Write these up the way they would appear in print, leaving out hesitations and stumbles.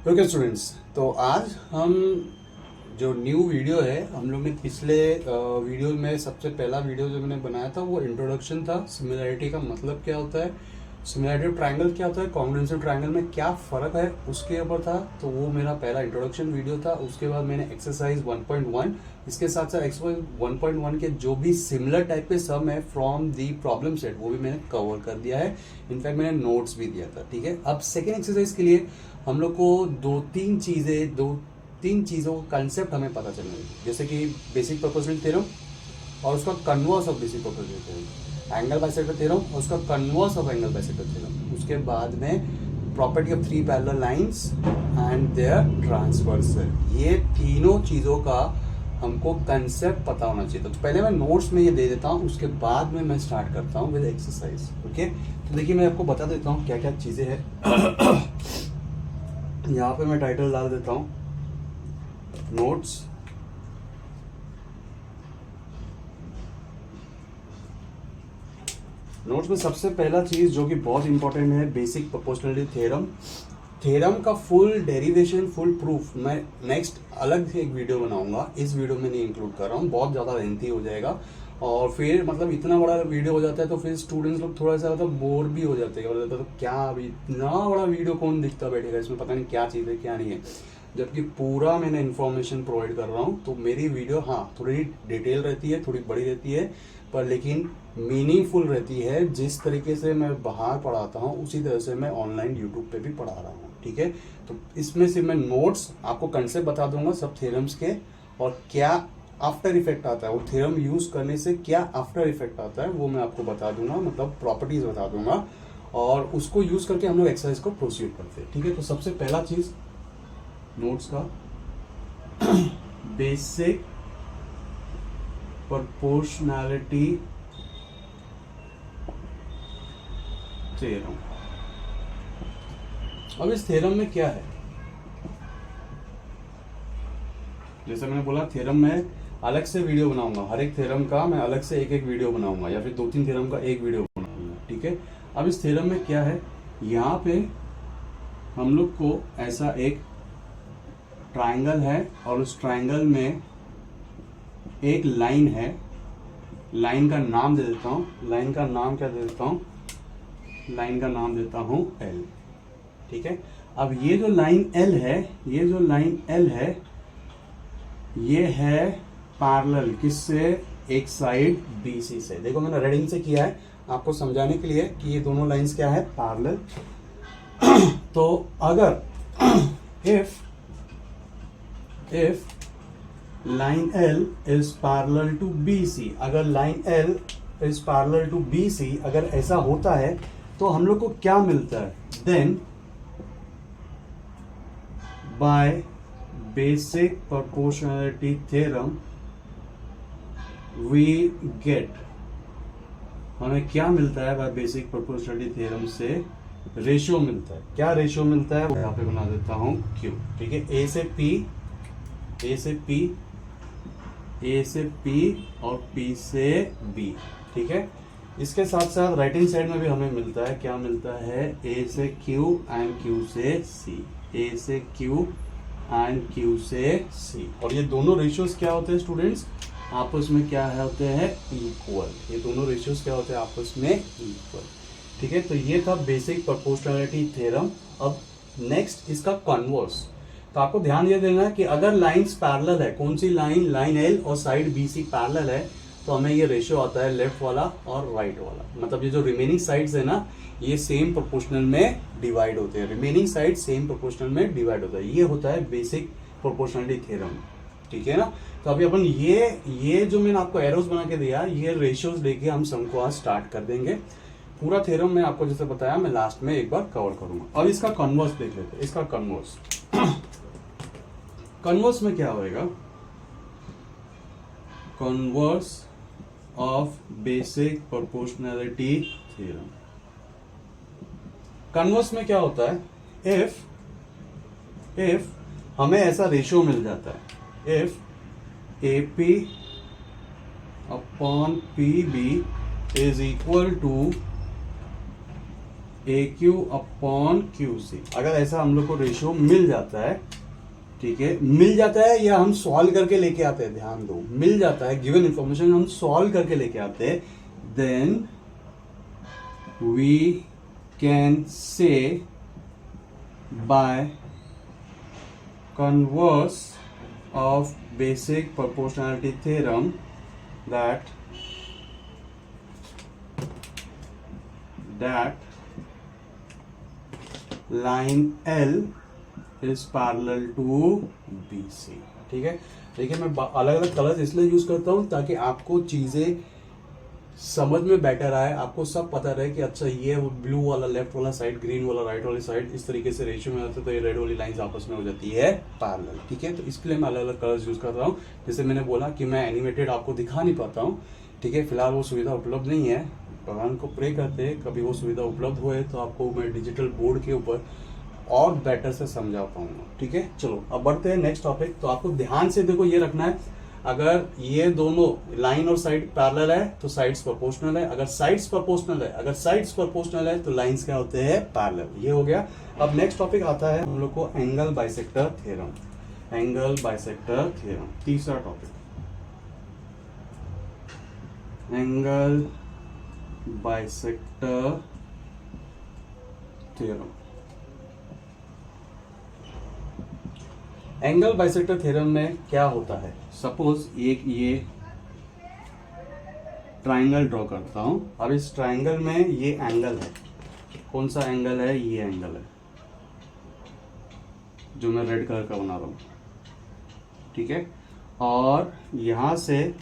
Okay students, तो आज हम जो न्यू वीडियो है, हम लोग ने पिछले वीडियो में सबसे पहला वीडियो जो मैंने बनाया था वो इंट्रोडक्शन था। सिमिलैरिटी का मतलब क्या होता है, सिमिलैरिटी ट्रायंगल क्या होता है, कॉन्ग्रुएंसी ट्रायंगल में क्या फ़र्क है उसके ऊपर था। तो वो मेरा पहला इंट्रोडक्शन वीडियो था। उसके बाद मैंने एक्सरसाइज 1.1, इसके साथ साथ एक्सरसाइज 1.1 के जो भी सिमिलर टाइप के सम है फ्रॉम दी प्रॉब्लम सेट वो भी मैंने कवर कर दिया है। इनफैक्ट मैंने नोट्स भी दिया था। ठीक है, अब सेकेंड एक्सरसाइज के लिए हम लोग को दो तीन चीज़ों का कंसेप्ट हमें पता चलना चाहिए, जैसे कि बेसिक प्रोपोर्शनल थ्योरम और उसका converse of basic proportional theorem, angle bisector theorem और उसका converse of angle bisector theorem, उसके बाद में property of three parallel lines and their transversal. ये तीनों चीज़ों का हमको कंसेप्ट पता होना चाहिए। तो पहले मैं नोट्स में ये दे देता हूँ, उसके बाद में मैं स्टार्ट करता हूँ विद एक्सरसाइज। ओके, तो देखिए मैं आपको बता देता हूँ क्या क्या चीज़ें हैं। यहाँ पे मैं टाइटल डाल देता हूँ नोट्स। नोट्स में सबसे पहला चीज जो कि बहुत इंपॉर्टेंट है, बेसिक प्रोपोर्शनलिटी थ्योरम। थ्योरम का फुल डेरिवेशन, फुल प्रूफ मैं नेक्स्ट अलग से एक वीडियो बनाऊंगा, इस वीडियो में नहीं इंक्लूड कर रहा हूँ, बहुत ज़्यादा लेंथी हो जाएगा। और फिर मतलब इतना बड़ा वीडियो हो जाता है तो फिर स्टूडेंट्स लोग थोड़ा सा मतलब बोर भी हो जाते हैं और तो क्या अभी इतना बड़ा वीडियो कौन दिखता बैठेगा, इसमें पता नहीं क्या चीज़ है क्या नहीं है। जबकि पूरा मैंने इन्फॉर्मेशन प्रोवाइड कर रहा हूँ, तो मेरी वीडियो हाँ थोड़ी डिटेल रहती है, थोड़ी बड़ी रहती है, पर लेकिन मीनिंगफुल रहती है। जिस तरीके से मैं बाहर पढ़ाता हूँ उसी तरह से मैं ऑनलाइन यूट्यूब पे भी पढ़ा रहा हूँ। ठीक है, तो इसमें से मैं नोट्स आपको कंसेप्ट बता दूंगा सब थ्योरम्स के, और क्या आफ्टर इफेक्ट आता है, वो थ्योरम यूज करने से क्या आफ्टर इफेक्ट आता है वो मैं आपको बता दूंगा, मतलब प्रॉपर्टीज बता दूंगा, और उसको यूज करके हम लोग एक्सरसाइज को प्रोसीड करते हैं। ठीक है, तो सबसे पहला चीज नोट्स का बेसिक प्रोपोर्शनैलिटी थ्योरम। अब इस थ्योरम में क्या है, जैसे मैंने बोला थ्योरम में अलग से वीडियो बनाऊंगा, हर एक थ्योरम का मैं अलग से एक एक वीडियो बनाऊंगा, या फिर 2-3 थ्योरम का एक वीडियो बनाऊंगा। ठीक है, अब इस थ्योरम में क्या है, यहाँ पे हम लोग को ऐसा एक ट्रायंगल है और उस ट्रायंगल में एक लाइन है। लाइन का नाम दे देता हूँ, लाइन का नाम क्या दे देता हूँ, लाइन का नाम देता हूँ एल। ठीक है, अब ये जो लाइन एल है, ये जो लाइन एल है ये है पैरेलल किससे, एक साइड बीसी से। देखो मैंने रेडिंग से किया है आपको समझाने के लिए कि ये दोनों लाइंस क्या है, पैरेलल। तो अगर if line L is parallel to BC, अगर line L is parallel to BC, अगर ऐसा होता है तो हम लोग को क्या मिलता है, then by basic proportionality theorem we get, हमें क्या मिलता है, बाय बेसिक प्रोपोर्शनलिटी थ्योरम से रेशियो मिलता है। क्या रेशियो मिलता है, यहाँ पे बना देता हूँ Q। ठीक है, A से P, A से P, A से P और P से B। ठीक है, इसके साथ साथ राइट हैंड साइड में भी हमें मिलता है, क्या मिलता है, A से Q एंड Q से C, A से Q एंड Q से C। और ये दोनों रेशियोज क्या होते हैं स्टूडेंट्स, आपस में क्या है होते हैं, इक्वल। ये दोनों रेशियोज क्या होते हैं, आपस में इक्वल। ठीक है, तो ये था बेसिक प्रोपोर्शनैलिटी थ्योरम। अब नेक्स्ट इसका कन्वर्स। तो आपको ध्यान ये देना है कि अगर लाइंस पैरेलल है, कौन सी लाइन, लाइन एल और साइड बी सी पैरेलल है, तो हमें ये रेशियो आता है लेफ्ट वाला और राइट वाला। मतलब ये जो रिमेनिंग साइड्स है ना, ये सेम प्रोपोर्शनल में डिवाइड होते हैं, रिमेनिंग साइड सेम प्रोपोर्शनल में डिवाइड होता है। ये होता है बेसिक प्रोपोर्शनलिटी थ्योरम। ठीक है ना, तो अभी अपन ये जो मैंने आपको एरोस बना के दिया, ये रेशियोज लेके हम सम को आज स्टार्ट कर देंगे। पूरा थ्योरम मैं आपको जैसे बताया मैं लास्ट में एक बार कवर करूंगा। अब इसका कन्वर्स देख लेते हैं, इसका कन्वर्स। कन्वर्स में क्या होएगा, converse of basic proportionality theorem. Converse में क्या होता है, इफ हमें ऐसा रेशियो मिल जाता है, if AP upon PB is equal to A Q upon Q C. अगर ऐसा हम लोग को रेशियो मिल जाता है, ठीक है, मिल जाता है या हम सॉल्व करके लेके आते हैं, ध्यान दो, मिल जाता है, गिवन इंफॉर्मेशन हम सॉल्व करके लेके आते हैं, then we can say by converse of basic proportionality theorem that line L is parallel to BC। ठीक है, देखिए मैं अलग अलग कलर्स इसलिए यूज करता हूं ताकि आपको चीजें समझ में बेटर आए, आपको सब पता रहे कि अच्छा ये ब्लू वाला लेफ्ट वाला साइड, ग्रीन वाला राइट वाली साइड, इस तरीके से रेशियो में आते तो ये रेड वाली लाइंस आपस में हो जाती है पैरेलल। ठीक है, तो इसके लिए मैं अलग अलग कलर्स यूज कर रहा हूँ। जैसे मैंने बोला कि मैं एनिमेटेड आपको दिखा नहीं पाता हूँ, ठीक है, फिलहाल वो सुविधा उपलब्ध नहीं है। भगवान को प्रे करते हैं कभी वो सुविधा उपलब्ध हुए तो आपको मैं डिजिटल बोर्ड के ऊपर और बेटर से समझा पाऊंगा। ठीक है, चलो अब बढ़ते हैं नेक्स्ट टॉपिक। तो आपको ध्यान से देखो, ये रखना है, अगर ये दोनों लाइन और साइड पैरेलल है तो साइड्स प्रोपोर्शनल है, अगर साइड्स प्रोपोर्शनल है तो लाइंस क्या होते हैं, पैरेलल। ये हो गया। अब नेक्स्ट टॉपिक आता है हम लोग को angle bisector theorem. Angle bisector theorem तीसरा topic, angle bisector theorem. Angle bisector theorem में क्या होता है, सपोज एक ये ट्राइंगल ड्रॉ करता हूं। अब इस ट्राइंगल में ये एंगल है, कौन सा एंगल है, ये एंगल है जो मैं रेड कलर का बना रहा हूं। ठीक है, और यहां से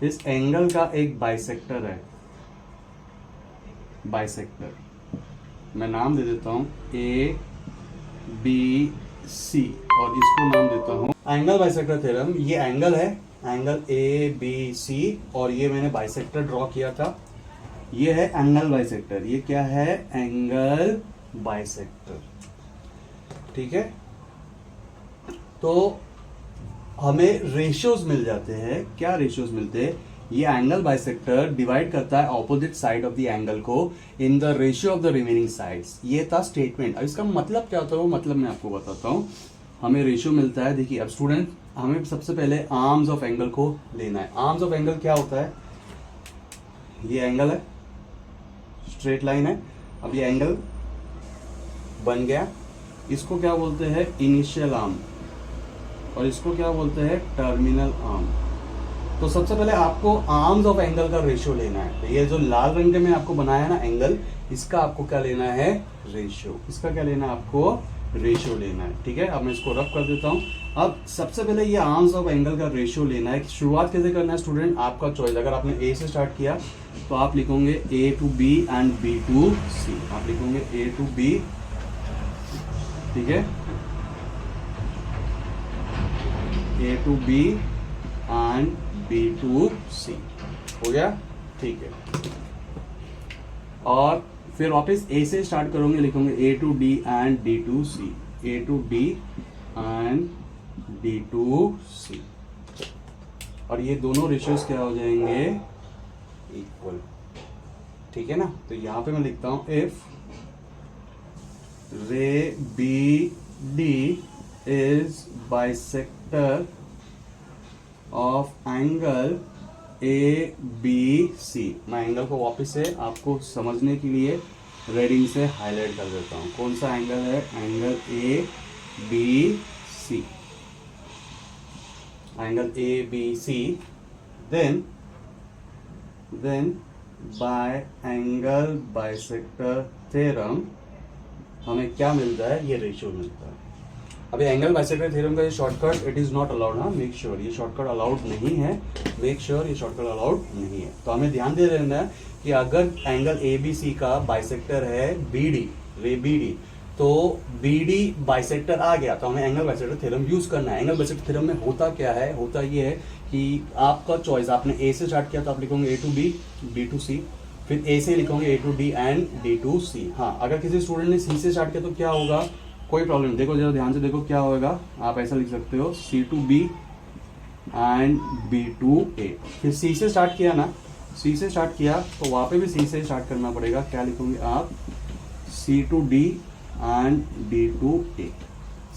इस एंगल का एक बाइसेक्टर है, बाइसेक्टर मैं नाम दे देता हूं ए बी सी, और इसको नाम देता हूं एंगल बाइसेक्टर थ्योरम। ये एंगल है, एंगल ए बी सी, और ये मैंने बाइसेक्टर ड्रॉ किया था, ये है एंगल बाइसेक्टर। ये क्या है, एंगल बाइसेक्टर। ठीक है, तो हमें रेशियोज मिल जाते हैं। क्या रेशियोज मिलते हैं, ये एंगल बाइसेक्टर डिवाइड करता है opposite side of the angle को in the ratio of the remaining sides. ये था स्टेटमेंट। अब इसका मतलब क्या होता है, वो मतलब मैं आपको बताता हूं। हमें रेशियो मिलता है, देखिए अब स्टूडेंट, हमें सबसे पहले आर्म्स ऑफ एंगल को लेना है। आर्म्स ऑफ एंगल क्या होता है, ये एंगल है, स्ट्रेट लाइन है। अब ये एंगल बन गया, इसको क्या बोलते हैं, इनिशियल आर्म, और इसको क्या बोलते हैं, टर्मिनल आर्म। तो सबसे पहले आपको आर्म्स ऑफ एंगल का रेशियो लेना है। तो ये जो लाल रंग में आपको बनाया ना एंगल, इसका आपको क्या लेना है, रेशियो। इसका क्या लेना है, आपको रेशियो लेना है। ठीक है, अब मैं इसको रफ कर देता हूं। अब सबसे पहले ये आर्म्स ऑफ एंगल का रेशियो लेना है। शुरुआत कैसे करना है स्टूडेंट, आपका चॉइस। अगर आपने ए से स्टार्ट किया तो आप लिखोगे A to B and B to C. आप लिखोगे ए टू बी, ठीक है, A to B and B to C. हो गया, ठीक है। और फिर वापस ए से स्टार्ट करोगे, लिखोगे A to D and D to C, A to D and D to C. और ये दोनों रेशियोज क्या हो जाएंगे, इक्वल। ठीक है ना, तो यहां पे मैं लिखता हूं if ray B D is bisector of angle A B C. मैं एंगल को वापस से आपको समझने के लिए रेडिंग से हाईलाइट कर देता हूं। कौन सा एंगल है, angle A B C, angle A B C. Then by angle bisector theorem हमें क्या मिलता है, ये रेशियो मिलता है। अभी एंगल बाइसेक्टर थ्योरम का ये shortcut, it is not allowed. हाँ, मेक श्योर ये शॉर्टकट अलाउड नहीं है, मेक श्योर ये शॉर्टकट अलाउड नहीं है। तो हमें ध्यान दे देना है कि अगर एंगल ए बी सी का बाइसेक्टर है बी डी, रे बी डी, तो बी डी बाइसेक्टर आ गया तो हमें एंगल बाइसेक्टर थ्योरम यूज करना है। एंगल बाइसेक्टर थ्योरम में होता क्या है, होता ये है कि आपका चॉइस, आपने ए से स्टार्ट किया तो आप लिखोगे A to B, B to C, फिर ए से लिखोगे A to D and D to C. हाँ, अगर किसी स्टूडेंट ने सी से स्टार्ट किया तो क्या होगा, कोई प्रॉब्लम नहीं। देखो जरा ध्यान से देखो क्या होगा, आप ऐसा लिख सकते हो C to B and B to A. फिर सी से स्टार्ट किया ना, सी से स्टार्ट किया तो वहां पे भी सी से स्टार्ट करना पड़ेगा। क्या लिखोगे आप, C to D and D to A।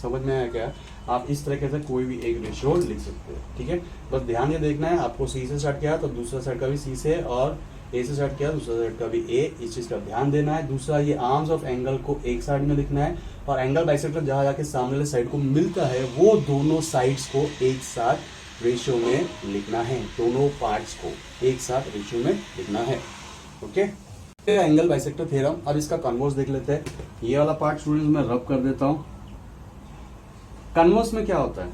समझ में आया क्या? आप इस तरीके से कोई भी एक रेशियो लिख सकते हो, ठीक है। बस ध्यान ये देखना है, आपको C से स्टार्ट किया तो दूसरा साइड का भी C से, और A से स्टार्ट किया दूसरा साइड का भी A, इस चीज का ध्यान देना है। दूसरा, ये आर्म्स ऑफ एंगल को एक साइड में लिखना है, और एंगल बाइसेक्टर जहां जाके सामने वाले साइड को मिलता है वो दोनों साइड्स को एक साथ रेशियो में लिखना है, दोनों पार्ट्स को एक साथ रेशियो में लिखना है, ओके। Angle bisector theorem. अब इसका कन्वर्स देख लेते हैं। ये वाला पार्ट स्टूडेंट्स मैं रब कर देता हूं। कन्वर्स में क्या होता है,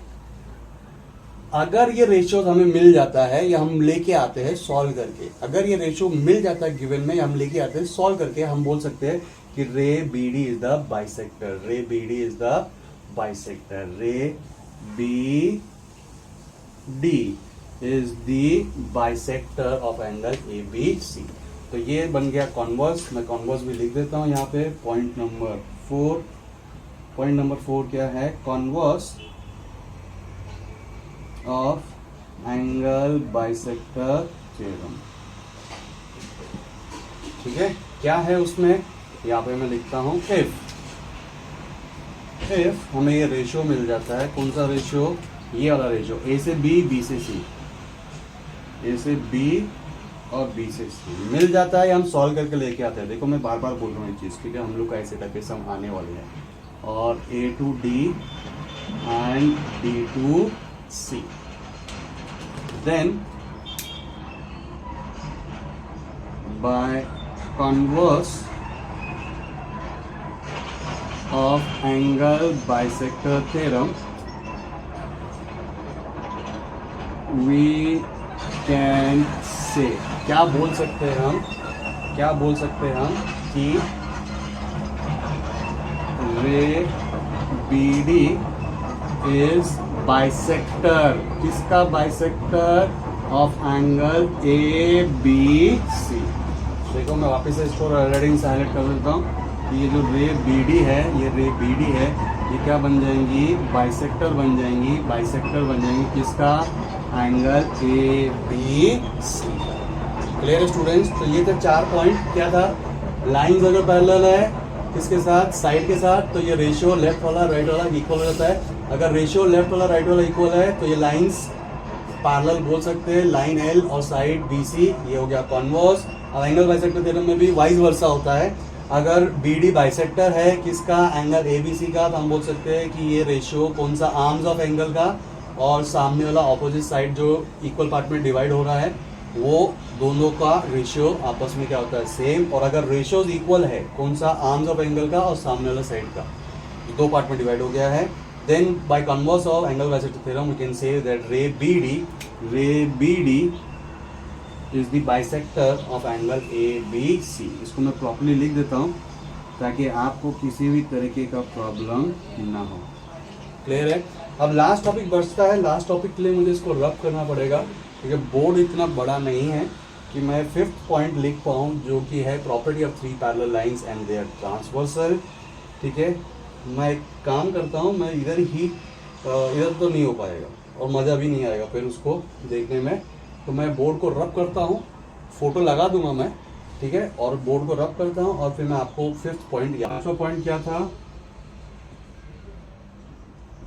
अगर ये रेशियो हमें मिल जाता है या हम लेके आते हैं सॉल्व करके, अगर ये रेशियो मिल जाता है गिवन में या हम लेके आते हैं सॉल्व करके, हम बोल सकते हैं कि ray B D is the bisector, ray B D is the bisector, ray B D is the bisector of angle A B C. तो ये बन गया कॉन्वर्स। मैं कॉन्वर्स भी लिख देता हूं यहाँ पे। पॉइंट नंबर 4, पॉइंट नंबर 4 क्या है? Converse of angle bisector theorem, ठीक है। क्या है उसमें, यहाँ पे मैं लिखता हूं इफ हमें ये रेशियो मिल जाता है, कौन सा रेशियो? ये वाला रेशियो, ए से बी, बी से सी, ए से बी और बी से सी मिल जाता है, हम सॉल्व करके लेके आते हैं। देखो मैं बार बार बोल रहा हूँ ये चीज, ठीक है। हम लोग का ऐसे टाइप के सम आने वाले हैं, और A to D and D to C, then by converse of angle bisector theorem we can say, क्या बोल सकते हैं हम, क्या बोल सकते हैं हम कि ray B D is bisector, किसका bisector? Of angle A B C. देखो मैं वापस से इसको रेडिंग से हाईलाइट कर देता हूँ। ये जो रे बी डी है, ये रे बी डी है, ये क्या बन जाएंगी? बाइसेक्टर बन जाएंगी, बाइसेक्टर बन जाएंगी किसका? Angle A B C. Clear students? तो ये थे 4 पॉइंट। क्या था? लाइंस अगर पैरेलल है किसके साथ? साइड के साथ, तो ये रेशियो लेफ्ट वाला राइट वाला इक्वल हो जाता है। अगर रेशियो लेफ्ट वाला राइट वाला इक्वल है तो ये लाइंस पैरेलल बोल सकते हैं, लाइन एल और साइड बी सी। ये हो गया कॉन्वर्स। अब एंगल बाइसेक्टर थ्योरम में भी वाइस वर्सा होता है। अगर बी डी बाइसेक्टर है किसका? एंगल ए बी सी का, तो हम बोल सकते हैं कि ये रेशियो कौन सा? आर्म्स ऑफ एंगल का, और सामने वाला ऑपोजिट साइड जो इक्वल पार्ट में डिवाइड हो रहा है वो दोनों का रेशियो आपस में क्या होता है? सेम। और अगर रेशियोज इक्वल है, कौन सा? आर्म्स ऑफ एंगल का और सामने वाला साइड का, दो पार्ट में डिवाइड हो गया है। Then by converse of angle bisector theorem we can say that ray B D is the bisector of angle A B C. इसको मैं प्रॉपर्ली लिख देता हूँ ताकि आपको किसी भी तरीके का प्रॉब्लम ना हो। क्लियर है? अब लास्ट टॉपिक बचता है। लास्ट टॉपिक के लिए मुझे इसको रब करना पड़ेगा क्योंकि बोर्ड इतना बड़ा नहीं है कि मैं 5th पॉइंट लिख पाऊँ, जो कि है property of 3 parallel lines and their transversal. ठीक है, मैं एक काम करता हूँ, मैं इधर तो नहीं हो पाएगा और मज़ा भी नहीं आएगा फिर उसको देखने में, तो मैं बोर्ड को रब करता हूँ, फोटो लगा दूंगा मैं, ठीक है, और बोर्ड को रब करता हूँ और फिर मैं आपको 5th पॉइंट, 5वां पॉइंट क्या था?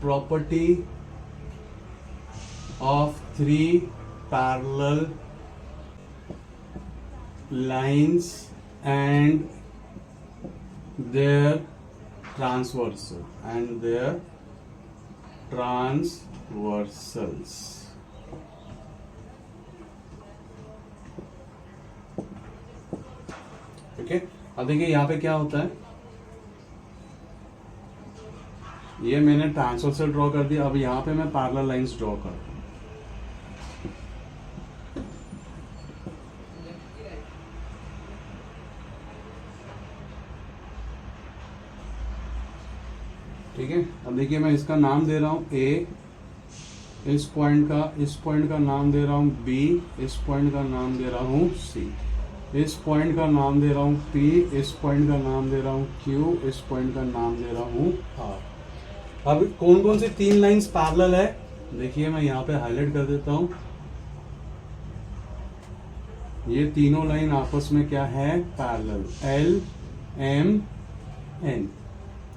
Property of 3 parallel lines and their transversals. ठीक है, अब देखिए यहाँ पे क्या होता है, ये मैंने ट्रांसवर्सल ड्रॉ कर दिया। अब यहाँ पे मैं पैरेलल लाइंस ड्रॉ करता हूँ। ठीक है, अब देखिए मैं इसका नाम दे रहा हूँ ए, इस पॉइंट का नाम दे रहा हूँ बी, इस पॉइंट का नाम दे रहा हूँ सी, इस पॉइंट का नाम दे रहा हूँ पी, इस पॉइंट का नाम दे रहा हूँ क्यू, इस पॉइंट का नाम दे रहा हूँ आर। अब कौन कौन सी 3 लाइंस पैरेलल है देखिए, मैं यहाँ पे हाईलाइट कर देता हूँ। ये तीनों लाइन आपस में क्या है? पैरेलल। L M N.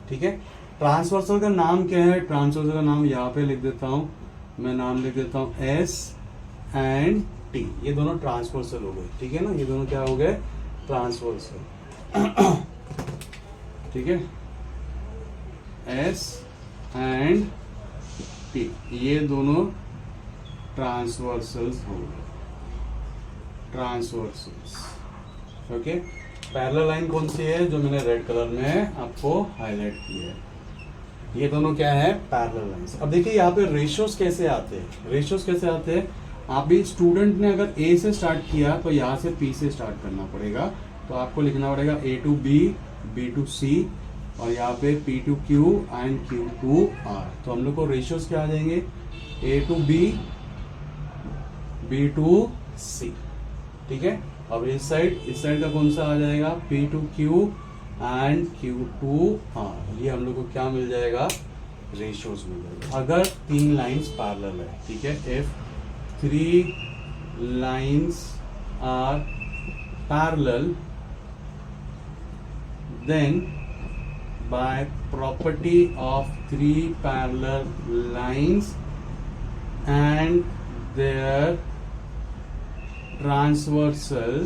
ठीक है, ट्रांसवर्सल का नाम क्या है? ट्रांसवर्सल का नाम यहाँ पे लिख देता हूँ मैं, नाम लिख देता हूँ एस एंड टी। ये दोनों ट्रांसवर्सल हो गए। ठीक है ना, ये दोनों क्या हो गए? ट्रांसवर्सल। ठीक है, एस एंड टी, ये दोनों ट्रांसवर्सल्स हो गए, ट्रांसवर्सल्स। ओके, पैरेलल लाइन कौन सी है? जो मैंने रेड कलर में आपको हाईलाइट किया है, ये दोनों क्या है? Parallel lines. अब देखिए यहाँ पे रेशियोज कैसे आते हैं, रेशियोज कैसे आते हैं? आप भी स्टूडेंट ने अगर ए से स्टार्ट किया तो यहाँ से पी से स्टार्ट करना पड़ेगा, तो आपको लिखना पड़ेगा A to B, B to C, और यहाँ पे P to Q and Q to R. तो हम लोग को रेशियोज क्या आ जाएंगे? A to B, B to C. ठीक है, अब इस साइड का कौन सा आ जाएगा? P to Q and Q to R. ये हम लोग को क्या मिल जाएगा? रेशियोज मिल जाएगा अगर 3 लाइंस पैरेलल है। ठीक है, if 3 lines are parallel, then by property of 3 parallel lines and their transversal,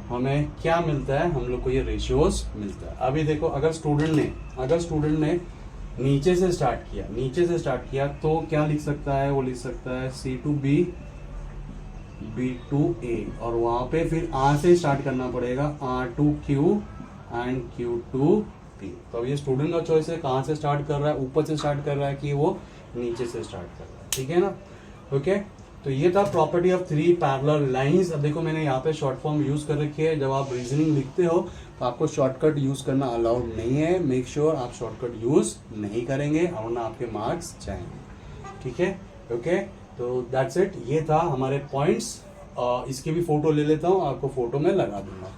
हमें क्या मिलता है? हम लोग को ये रेशियोज मिलता है। अभी देखो, अगर स्टूडेंट ने नीचे से स्टार्ट किया तो क्या लिख सकता है? वो लिख सकता है C to B, B to A, और वहां पे फिर आर से स्टार्ट करना पड़ेगा, R to Q and Q to P. तो अब ये स्टूडेंट का चॉइस है, कहाँ से स्टार्ट कर रहा है? ऊपर से स्टार्ट कर रहा है कि वो नीचे से स्टार्ट कर रहा है। ठीक है ना? ओके, तो ये था प्रॉपर्टी ऑफ 3 पैरेलल लाइंस। अब देखो मैंने यहाँ पे शॉर्ट फॉर्म यूज कर रखी है। जब आप रीजनिंग लिखते हो तो आपको शॉर्टकट यूज करना अलाउड नहीं है। मेक श्योर आप शॉर्टकट यूज नहीं करेंगे, वरना आपके मार्क्स जाएंगे। ठीक है, ओके, तो दैट्स इट। ये था हमारे पॉइंट्स। इसके भी फोटो ले लेता हूँ, आपको फोटो में लगा दूंगा।